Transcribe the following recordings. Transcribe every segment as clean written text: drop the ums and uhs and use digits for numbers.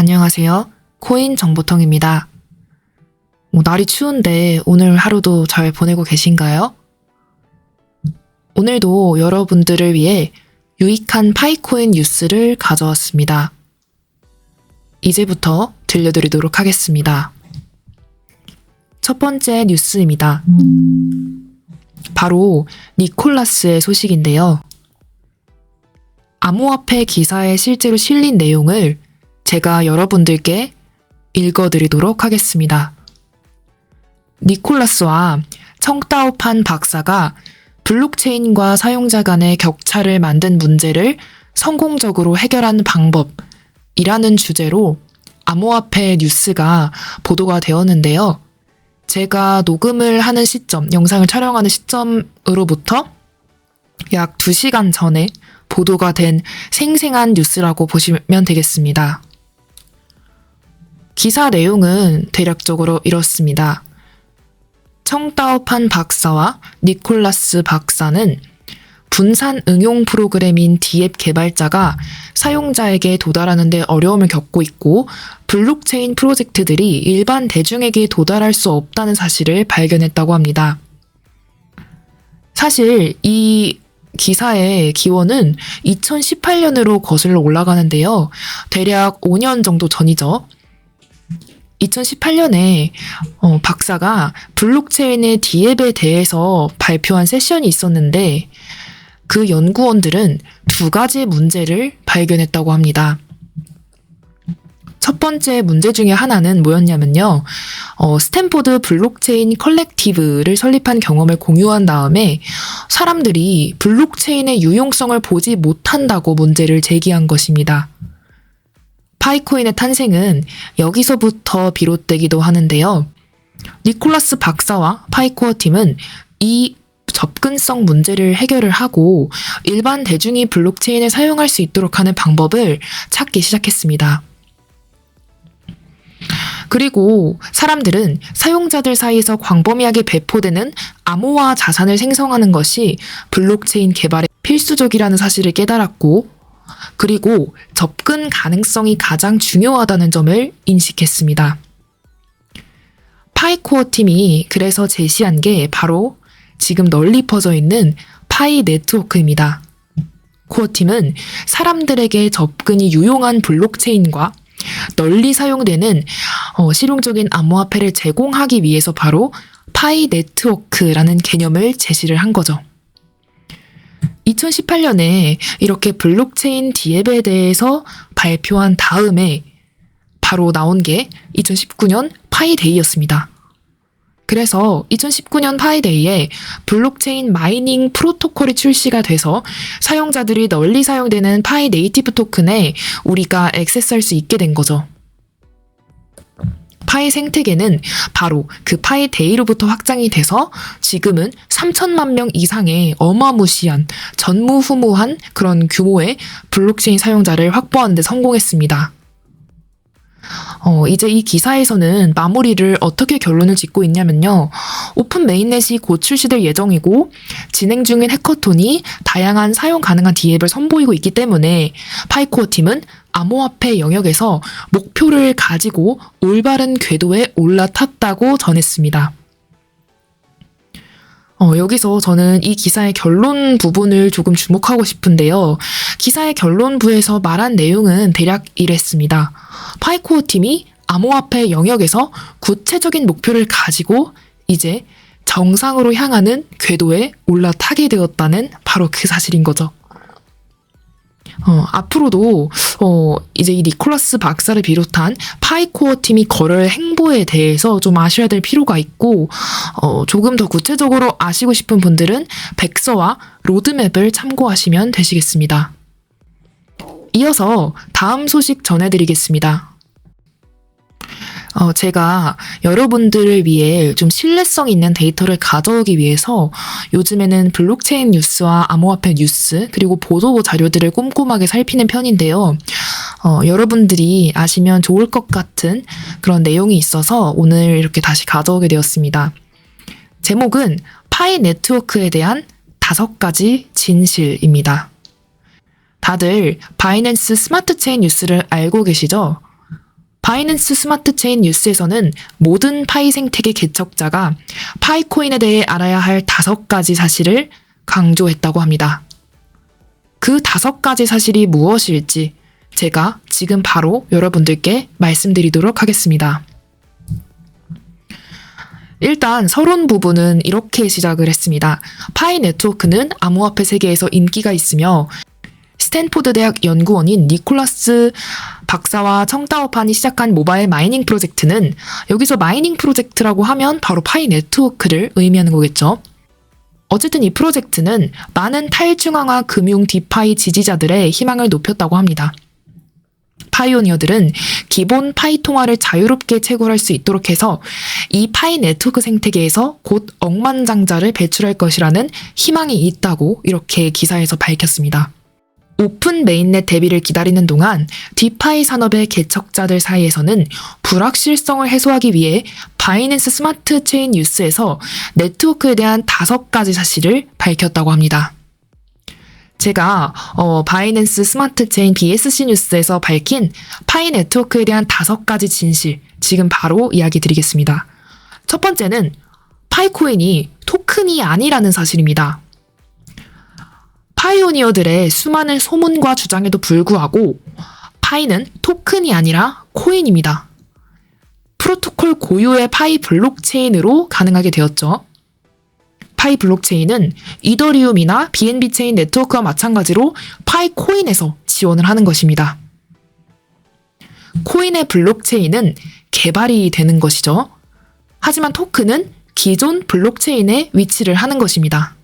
안녕하세요. 코인 정보통입니다. 날이 추운데 오늘 하루도 잘 보내고 계신가요? 오늘도 여러분들을 위해 유익한 파이코인 뉴스를 가져왔습니다. 이제부터 들려드리도록 하겠습니다. 첫 번째 뉴스입니다. 바로 니콜라스의 소식인데요. 암호화폐 기사에 실제로 실린 내용을 제가 여러분들께 읽어드리도록 하겠습니다. 니콜라스와 청따오판 박사가 블록체인과 사용자 간의 격차를 만든 문제를 성공적으로 해결한 방법이라는 주제로 암호화폐 뉴스가 보도가 되었는데요. 제가 녹음을 하는 시점, 영상을 촬영하는 시점으로부터 약 2시간 전에 보도가 된 생생한 뉴스라고 보시면 되겠습니다. 기사 내용은 대략적으로 이렇습니다. 청따오판 박사와 니콜라스 박사는 분산 응용 프로그램인 D앱 개발자가 사용자에게 도달하는 데 어려움을 겪고 있고 블록체인 프로젝트들이 일반 대중에게 도달할 수 없다는 사실을 발견했다고 합니다. 사실 이 기사의 기원은 2018년으로 거슬러 올라가는데요. 대략 5년 정도 전이죠. 2018년에 박사가 블록체인의 D앱에 대해서 발표한 세션이 있었는데 그 연구원들은 2가지 문제를 발견했다고 합니다. 첫 번째 문제 중에 하나는 뭐였냐면요. 스탠포드 블록체인 컬렉티브를 설립한 경험을 공유한 다음에 사람들이 블록체인의 유용성을 보지 못한다고 문제를 제기한 것입니다. 파이코인의 탄생은 여기서부터 비롯되기도 하는데요. 니콜라스 박사와 파이코어 팀은 이 접근성 문제를 해결을 하고 일반 대중이 블록체인을 사용할 수 있도록 하는 방법을 찾기 시작했습니다. 그리고 사람들은 사용자들 사이에서 광범위하게 배포되는 암호화 자산을 생성하는 것이 블록체인 개발에 필수적이라는 사실을 깨달았고 그리고 접근 가능성이 가장 중요하다는 점을 인식했습니다. 파이코어 팀이 그래서 제시한 게 바로 지금 널리 퍼져 있는 파이 네트워크입니다. 코어 팀은 사람들에게 접근이 유용한 블록체인과 널리 사용되는 실용적인 암호화폐를 제공하기 위해서 바로 파이 네트워크라는 개념을 제시를 한 거죠. 2018년에 이렇게 블록체인 D앱에 대해서 발표한 다음에 바로 나온 게 2019년 파이데이였습니다. 그래서 2019년 파이데이에 블록체인 마이닝 프로토콜이 출시가 돼서 사용자들이 널리 사용되는 파이 네이티브 토큰에 우리가 액세스할 수 있게 된 거죠. 파이 생태계는 바로 그 파이데이로부터 확장이 돼서 지금은 3천만 명 이상의 어마무시한 전무후무한 그런 규모의 블록체인 사용자를 확보하는 데 성공했습니다. 이제 이 기사에서는 마무리를 어떻게 결론을 짓고 있냐면요. 오픈 메인넷이 곧 출시될 예정이고 진행 중인 해커톤이 다양한 사용 가능한 D앱을 선보이고 있기 때문에 파이코어 팀은 암호화폐 영역에서 목표를 가지고 올바른 궤도에 올라탔다고 전했습니다. 여기서 저는 이 기사의 결론 부분을 조금 주목하고 싶은데요. 기사의 결론부에서 말한 내용은 대략 이랬습니다. 파이코어 팀이 암호화폐 영역에서 구체적인 목표를 가지고 이제 정상으로 향하는 궤도에 올라타게 되었다는 바로 그 사실인 거죠. 앞으로도 이제 이 니콜라스 박사를 비롯한 파이코어 팀이 걸을 행보에 대해서 좀 아셔야 될 필요가 있고 조금 더 구체적으로 아시고 싶은 분들은 백서와 로드맵을 참고하시면 되시겠습니다. 이어서 다음 소식 전해드리겠습니다. 제가 여러분들을 위해 좀 신뢰성 있는 데이터를 가져오기 위해서 요즘에는 블록체인 뉴스와 암호화폐 뉴스 그리고 보도 자료들을 꼼꼼하게 살피는 편인데요. 여러분들이 아시면 좋을 것 같은 그런 내용이 있어서 오늘 이렇게 다시 가져오게 되었습니다. 제목은 파이 네트워크에 대한 5가지 진실입니다. 다들 바이낸스 스마트 체인 뉴스를 알고 계시죠? 바이낸스 스마트 체인 뉴스에서는 모든 파이 생태계 개척자가 파이코인에 대해 알아야 할 5가지 사실을 강조했다고 합니다. 그 5가지 사실이 무엇일지 제가 지금 바로 여러분들께 말씀드리도록 하겠습니다. 일단 서론 부분은 이렇게 시작을 했습니다. 파이 네트워크는 암호화폐 세계에서 인기가 있으며 스탠포드 대학 연구원인 니콜라스 박사와 청따오판이 시작한 모바일 마이닝 프로젝트는, 여기서 마이닝 프로젝트라고 하면 바로 파이 네트워크를 의미하는 거겠죠. 어쨌든 이 프로젝트는 많은 탈중앙화 금융 디파이 지지자들의 희망을 높였다고 합니다. 파이오니어들은 기본 파이 통화를 자유롭게 채굴할 수 있도록 해서 이 파이 네트워크 생태계에서 곧 억만장자를 배출할 것이라는 희망이 있다고 이렇게 기사에서 밝혔습니다. 오픈 메인넷 대비를 기다리는 동안 디파이 산업의 개척자들 사이에서는 불확실성을 해소하기 위해 바이낸스 스마트 체인 뉴스에서 네트워크에 대한 5가지 사실을 밝혔다고 합니다. 제가 바이낸스 스마트 체인 BSC 뉴스에서 밝힌 파이 네트워크에 대한 5가지 진실, 지금 바로 이야기 드리겠습니다. 첫 번째는 파이코인이 토큰이 아니라는 사실입니다. 파이오니어들의 수많은 소문과 주장에도 불구하고 파이는 토큰이 아니라 코인입니다. 프로토콜 고유의 파이 블록체인으로 가능하게 되었죠. 파이 블록체인은 이더리움이나 BNB 체인 네트워크와 마찬가지로 파이 코인에서 지원을 하는 것입니다. 코인의 블록체인은 개발이 되는 것이죠. 하지만 토큰은 기존 블록체인에 위치를 하는 것입니다.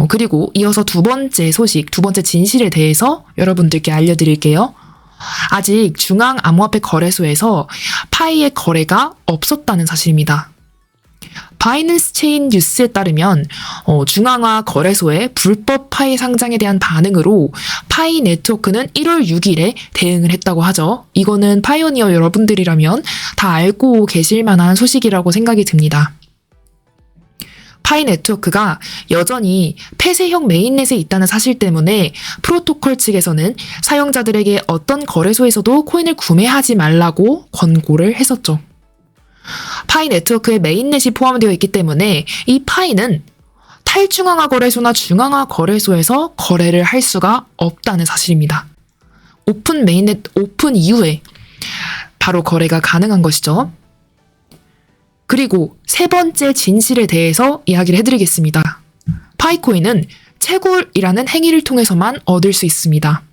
그리고 이어서 두 번째 소식, 두 번째 진실에 대해서 여러분들께 알려드릴게요. 아직 중앙 암호화폐 거래소에서 파이의 거래가 없었다는 사실입니다. 바이낸스 체인 뉴스에 따르면 중앙화 거래소의 불법 파이 상장에 대한 반응으로 파이 네트워크는 1월 6일에 대응을 했다고 하죠. 이거는 파이오니어 여러분들이라면 다 알고 계실 만한 소식이라고 생각이 듭니다. 파이 네트워크가 여전히 폐쇄형 메인넷에 있다는 사실 때문에 프로토콜 측에서는 사용자들에게 어떤 거래소에서도 코인을 구매하지 말라고 권고를 했었죠. 파이 네트워크에 메인넷이 포함되어 있기 때문에 이 파이는 탈중앙화 거래소나 중앙화 거래소에서 거래를 할 수가 없다는 사실입니다. 오픈 메인넷 오픈 이후에 바로 거래가 가능한 것이죠. 그리고 세 번째 진실에 대해서 이야기를 해드리겠습니다. 파이코인은 채굴이라는 행위를 통해서만 얻을 수 있습니다.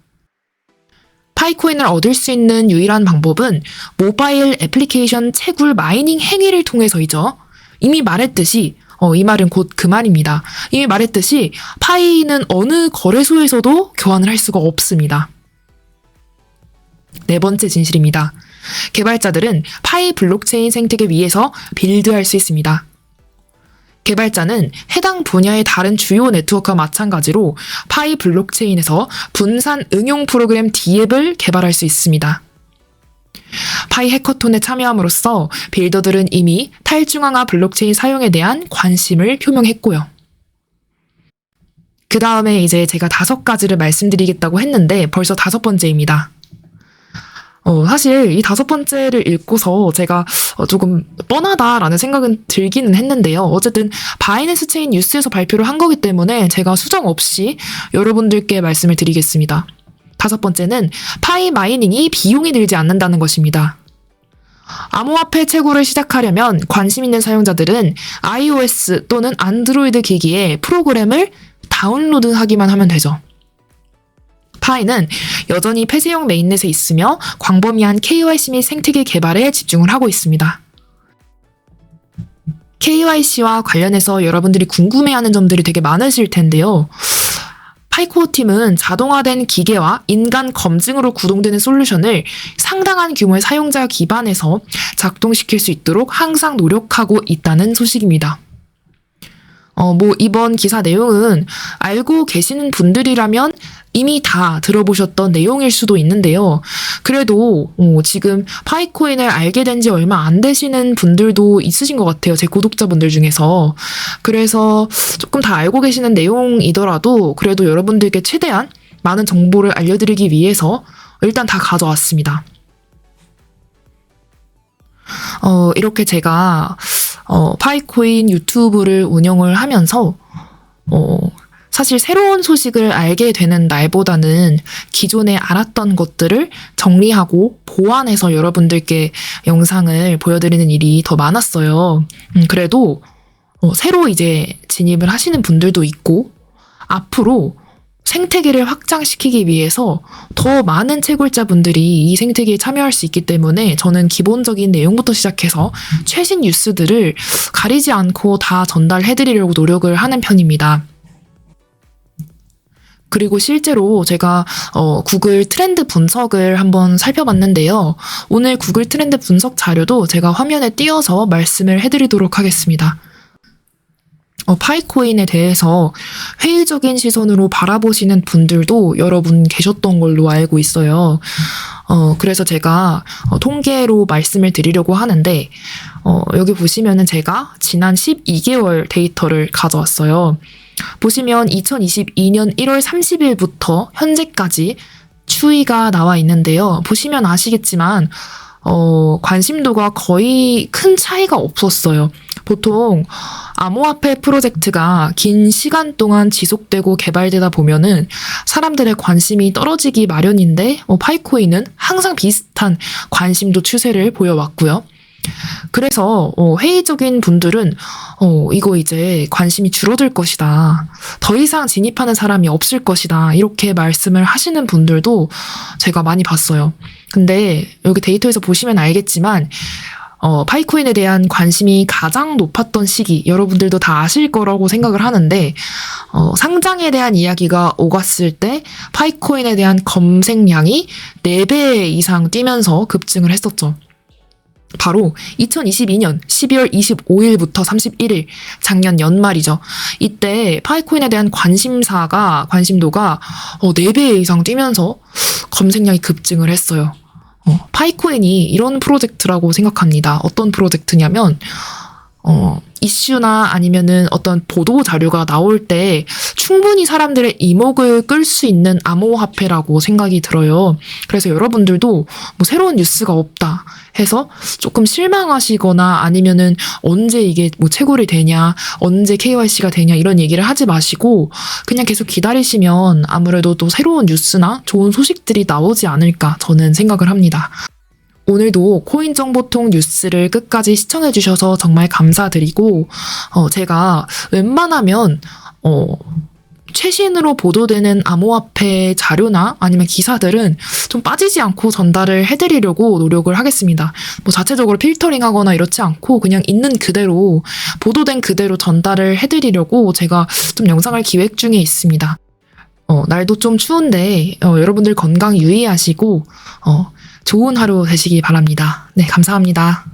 파이코인을 얻을 수 있는 유일한 방법은 모바일 애플리케이션 채굴 마이닝 행위를 통해서이죠. 이미 말했듯이 이 말은 곧 그 말입니다. 이미 말했듯이 파이는 어느 거래소에서도 교환을 할 수가 없습니다. 네 번째 진실입니다. 개발자들은 파이 블록체인 생태계 위에서 빌드할 수 있습니다. 개발자는 해당 분야의 다른 주요 네트워크와 마찬가지로 파이 블록체인에서 분산 응용 프로그램 D앱을 개발할 수 있습니다. 파이 해커톤에 참여함으로써 빌더들은 이미 탈중앙화 블록체인 사용에 대한 관심을 표명했고요. 그 다음에 이제 제가 5가지를 말씀드리겠다고 했는데 벌써 5번째입니다. 사실 이 5번째를 읽고서 제가 조금 뻔하다라는 생각은 들기는 했는데요. 어쨌든 바이낸스 체인 뉴스에서 발표를 한 거기 때문에 제가 수정 없이 여러분들께 말씀을 드리겠습니다. 5번째는 파이 마이닝이 비용이 들지 않는다는 것입니다. 암호화폐 채굴을 시작하려면 관심 있는 사용자들은 iOS 또는 안드로이드 기기에 프로그램을 다운로드하기만 하면 되죠. 파이는 여전히 폐쇄형 메인넷에 있으며 광범위한 KYC 및 생태계 개발에 집중을 하고 있습니다. KYC와 관련해서 여러분들이 궁금해하는 점들이 되게 많으실 텐데요. 파이코어 팀은 자동화된 기계와 인간 검증으로 구동되는 솔루션을 상당한 규모의 사용자 기반에서 작동시킬 수 있도록 항상 노력하고 있다는 소식입니다. 이번 기사 내용은 알고 계시는 분들이라면 이미 다 들어보셨던 내용일 수도 있는데요. 그래도 지금 파이코인을 알게 된 지 얼마 안 되시는 분들도 있으신 것 같아요. 제 구독자분들 중에서. 그래서 조금 다 알고 계시는 내용이더라도 그래도 여러분들께 최대한 많은 정보를 알려드리기 위해서 일단 다 가져왔습니다. 이렇게 제가 파이코인 유튜브를 운영을 하면서 사실 새로운 소식을 알게 되는 날보다는 기존에 알았던 것들을 정리하고 보완해서 여러분들께 영상을 보여드리는 일이 더 많았어요. 그래도 새로 이제 진입을 하시는 분들도 있고 앞으로 생태계를 확장시키기 위해서 더 많은 채굴자분들이 이 생태계에 참여할 수 있기 때문에 저는 기본적인 내용부터 시작해서 최신 뉴스들을 가리지 않고 다 전달해드리려고 노력을 하는 편입니다. 그리고 실제로 제가 구글 트렌드 분석을 한번 살펴봤는데요. 오늘 구글 트렌드 분석 자료도 제가 화면에 띄워서 말씀을 해드리도록 하겠습니다. 파이코인에 대해서 회의적인 시선으로 바라보시는 분들도 여러분 계셨던 걸로 알고 있어요. 그래서 제가 통계로 말씀을 드리려고 하는데 여기 보시면은 제가 지난 12개월 데이터를 가져왔어요. 보시면 2022년 1월 30일부터 현재까지 추이가 나와 있는데요. 보시면 아시겠지만 관심도가 거의 큰 차이가 없었어요. 보통 암호화폐 프로젝트가 긴 시간 동안 지속되고 개발되다 보면은 사람들의 관심이 떨어지기 마련인데 파이코인은 항상 비슷한 관심도 추세를 보여왔고요. 그래서 회의적인 분들은 이거 이제 관심이 줄어들 것이다. 더 이상 진입하는 사람이 없을 것이다. 이렇게 말씀을 하시는 분들도 제가 많이 봤어요. 근데 여기 데이터에서 보시면 알겠지만 파이코인에 대한 관심이 가장 높았던 시기 여러분들도 다 아실 거라고 생각을 하는데 상장에 대한 이야기가 오갔을 때 파이코인에 대한 검색량이 4배 이상 뛰면서 급증을 했었죠. 바로 2022년 12월 25일부터 31일 작년 연말이죠. 이때 파이코인에 대한 관심도가 4배 이상 뛰면서 검색량이 급증을 했어요. 파이코인이 이런 프로젝트라고 생각합니다. 어떤 프로젝트냐면 이슈나 아니면은 어떤 보도 자료가 나올 때 충분히 사람들의 이목을 끌 수 있는 암호화폐라고 생각이 들어요. 그래서 여러분들도 뭐 새로운 뉴스가 없다 해서 조금 실망하시거나 아니면은 언제 이게 뭐 채굴이 되냐, 언제 KYC가 되냐 이런 얘기를 하지 마시고 그냥 계속 기다리시면 아무래도 또 새로운 뉴스나 좋은 소식들이 나오지 않을까 저는 생각을 합니다. 오늘도 코인정보통 뉴스를 끝까지 시청해주셔서 정말 감사드리고 제가 웬만하면 최신으로 보도되는 암호화폐 자료나 아니면 기사들은 좀 빠지지 않고 전달을 해드리려고 노력을 하겠습니다. 뭐 자체적으로 필터링하거나 이렇지 않고 그냥 있는 그대로 보도된 그대로 전달을 해드리려고 제가 좀 영상을 기획 중에 있습니다. 날도 좀 추운데 여러분들 건강 유의하시고 좋은 하루 되시기 바랍니다. 네, 감사합니다.